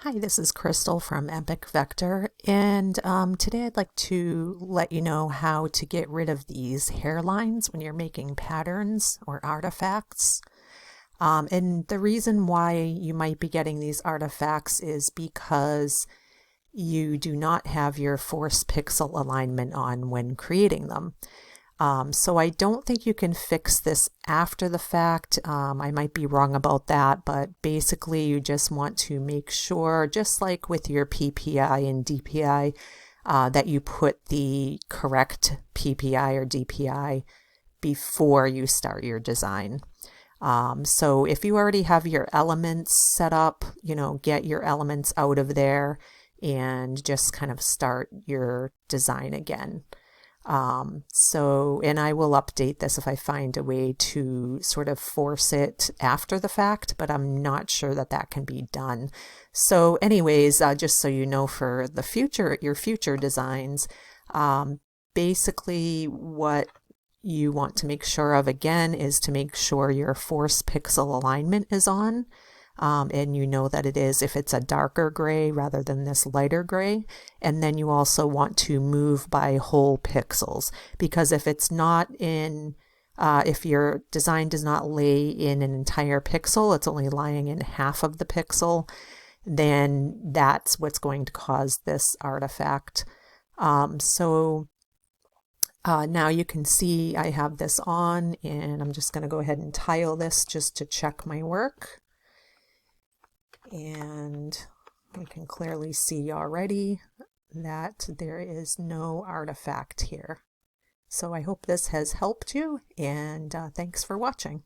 Hi, this is Crystal from Epic Vector, and today I'd like to let you know how to get rid of these hairlines when you're making patterns or artifacts. And the reason why you might be getting these artifacts is because you do not have your force pixel alignment on when creating them. So I don't think you can fix this after the fact. I might be wrong about that, but basically you just want to make sure, just like with your PPI and DPI, that you put the correct PPI or DPI before you start your design. So if you already have your elements set up, get your elements out of there and just kind of start your design again. And I will update this if I find a way to sort of force it after the fact, but I'm not sure that that can be done. So anyways, just so you know for the future, your future designs, basically what you want to make sure of again is to make sure your force pixel alignment is on. And you know that it is if it's a darker gray rather than this lighter gray. And then you also want to move by whole pixels, because if it's not in, if your design does not lay in an entire pixel, it's only lying in half of the pixel, then that's what's going to cause this artifact. Now you can see I have this on, and I'm just going to go ahead and tile this just to check my work. And we can clearly see already that there is no artifact here. So I hope this has helped you, and thanks for watching.